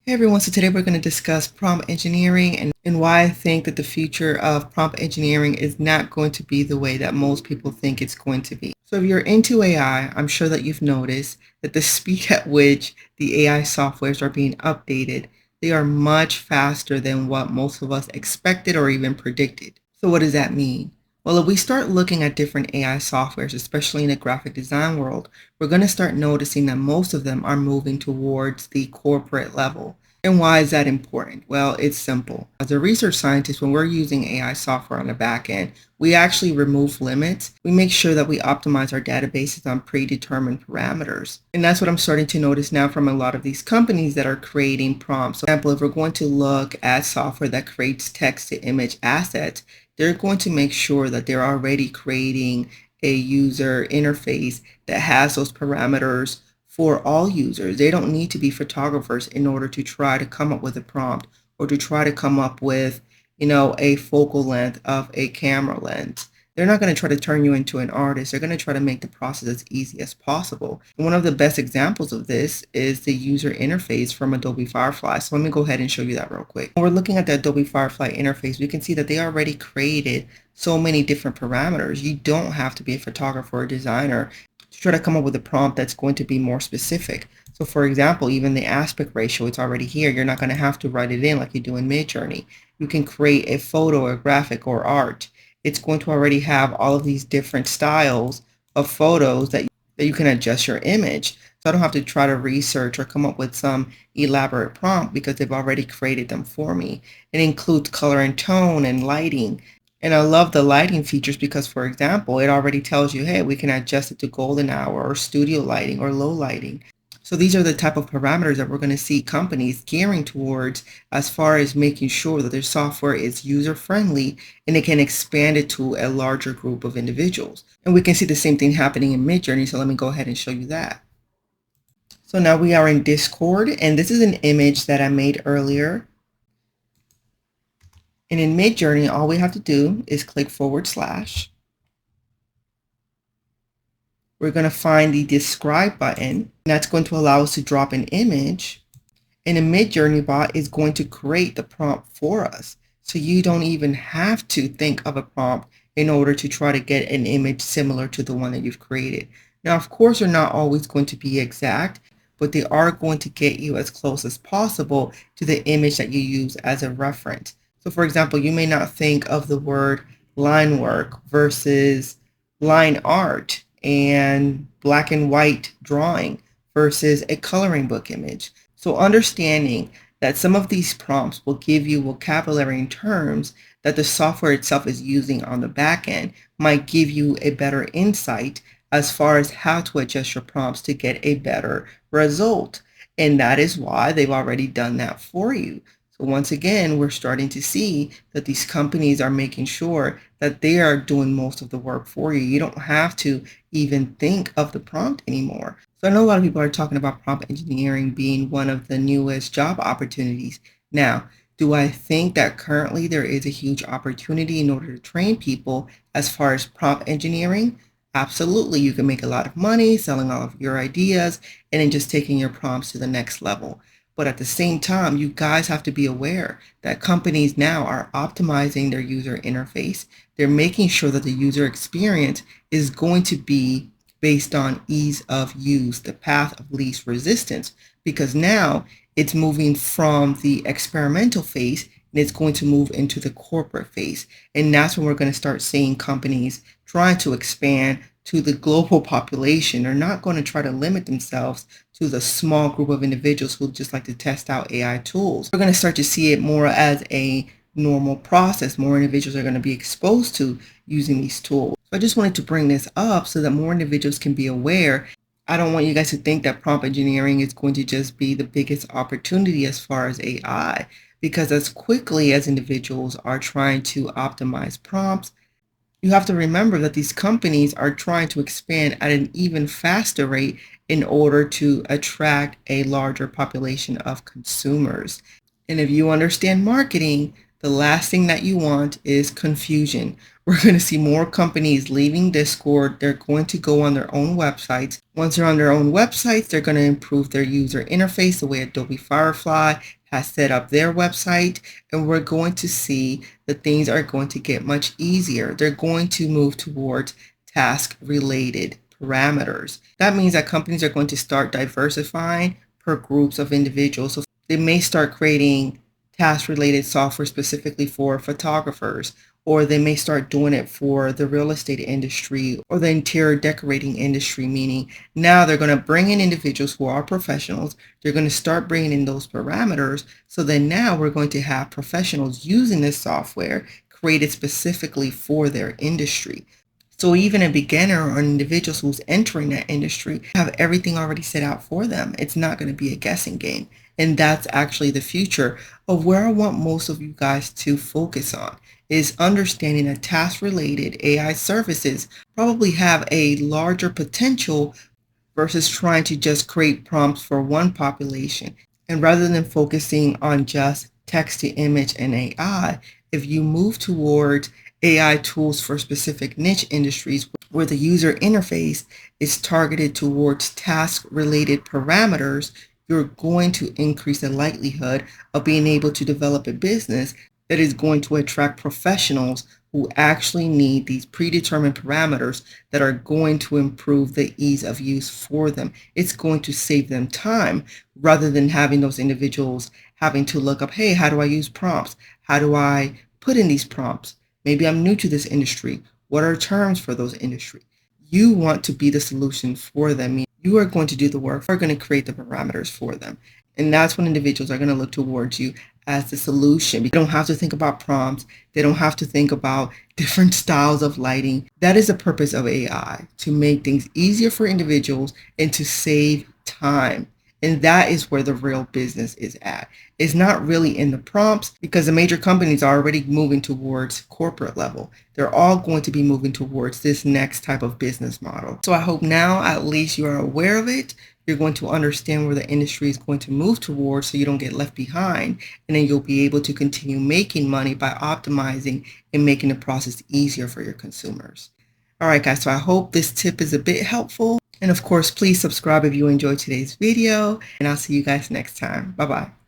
Hey everyone, so today we're going to discuss prompt engineering and why I think that the future of prompt engineering is not going to be the way that most people think it's going to be. So if you're into AI, I'm sure that you've noticed that the speed at which the AI softwares are being updated, they are much faster than what most of us expected or even predicted. So what does that mean? Well, if we start looking at different AI softwares, especially in the graphic design world, we're going to start noticing that most of them are moving towards the corporate level. And why is that important? Well, it's simple. As a research scientist, when we're using AI software on the back end, we actually remove limits. We make sure that we optimize our databases on predetermined parameters. And that's what I'm starting to notice now from a lot of these companies that are creating prompts. For example, if we're going to look at software that creates text to image assets, they're going to make sure that they're already creating a user interface that has those parameters for all users. They don't need to be photographers in order to try to come up with a prompt or to try to come up with, a focal length of a camera lens. They're not going to try to turn you into an artist. They're going to try to make the process as easy as possible. And one of the best examples of this is the user interface from Adobe Firefly. So let me go ahead and show you that real quick. When we're looking at the Adobe Firefly interface, we can see that they already created so many different parameters. You don't have to be a photographer or designer to try to come up with a prompt that's going to be more specific. So for example, even the aspect ratio, it's already here. You're not going to have to write it in like you do in Midjourney. You can create a photo, a graphic, or art. It's going to already have all of these different styles of photos that you can adjust your image. So I don't have to try to research or come up with some elaborate prompt because they've already created them for me. It includes color and tone and lighting. And I love the lighting features because, for example, it already tells you, hey, we can adjust it to golden hour or studio lighting or low lighting. So these are the type of parameters that we're going to see companies gearing towards as far as making sure that their software is user-friendly and it can expand it to a larger group of individuals. And we can see the same thing happening in Midjourney, so let me go ahead and show you that. So now we are in Discord, and this is an image that I made earlier. And in Midjourney, all we have to do is click /. We're going to find the describe button, and that's going to allow us to drop an image. And a Midjourney bot is going to create the prompt for us. So you don't even have to think of a prompt in order to try to get an image similar to the one that you've created. Now, of course, they're not always going to be exact, but they are going to get you as close as possible to the image that you use as a reference. So for example, you may not think of the word line work versus line art and black and white drawing versus a coloring book image. So understanding that some of these prompts will give you vocabulary and terms that the software itself is using on the back end might give you a better insight as far as how to adjust your prompts to get a better result. And that is why they've already done that for you. So once again, we're starting to see that these companies are making sure that they are doing most of the work for you. You don't have to even think of the prompt anymore. So I know a lot of people are talking about prompt engineering being one of the newest job opportunities. Now, do I think that currently there is a huge opportunity in order to train people as far as prompt engineering? Absolutely. You can make a lot of money selling all of your ideas and then just taking your prompts to the next level. But at the same time, you guys have to be aware that companies now are optimizing their user interface. They're making sure that the user experience is going to be based on ease of use, the path of least resistance, because now it's moving from the experimental phase and it's going to move into the corporate phase. And that's when we're going to start seeing companies trying to expand to the global population. They're not going to try to limit themselves to the small group of individuals who just like to test out AI tools. We're going to start to see it more as a normal process. More individuals are going to be exposed to using these tools. So I just wanted to bring this up so that more individuals can be aware. I don't want you guys to think that prompt engineering is going to just be the biggest opportunity as far as AI, because as quickly as individuals are trying to optimize prompts, you have to remember that these companies are trying to expand at an even faster rate in order to attract a larger population of consumers. And if you understand marketing, The last thing that you want is confusion. We're going to see more companies leaving Discord. They're going to go on their own websites. Once they're on their own websites, they're going to improve their user interface the way Adobe Firefly has set up their website. And we're going to see that things are going to get much easier. They're going to move towards task-related parameters. That means that companies are going to start diversifying per groups of individuals. So they may start creating task-related software specifically for photographers, or they may start doing it for the real estate industry or the interior decorating industry, meaning now they're going to bring in individuals who are professionals. They're going to start bringing in those parameters. So then now we're going to have professionals using this software created specifically for their industry. So even a beginner or an individual who's entering that industry have everything already set out for them. It's not going to be a guessing game. And that's actually the future of where I want most of you guys to focus on, is understanding that task-related AI services probably have a larger potential versus trying to just create prompts for one population. And rather than focusing on just text to image and AI, if you move towards AI tools for specific niche industries where the user interface is targeted towards task-related parameters, you're going to increase the likelihood of being able to develop a business that is going to attract professionals who actually need these predetermined parameters that are going to improve the ease of use for them. It's going to save them time rather than having those individuals having to look up, hey, how do I use prompts? How do I put in these prompts? Maybe I'm new to this industry. What are terms for those industries? You want to be the solution for them. You are going to do the work. You're going to create the parameters for them. And that's when individuals are going to look towards you as the solution. They don't have to think about prompts. They don't have to think about different styles of lighting. That is the purpose of AI, to make things easier for individuals and to save time. And that is where the real business is at. It's not really in the prompts, because the major companies are already moving towards corporate level. They're all going to be moving towards this next type of business model. So I hope now at least you are aware of it. You're going to understand where the industry is going to move towards so you don't get left behind. And then you'll be able to continue making money by optimizing and making the process easier for your consumers. All right, guys, so I hope this tip is a bit helpful. And of course, please subscribe if you enjoyed today's video, and I'll see you guys next time. Bye-bye.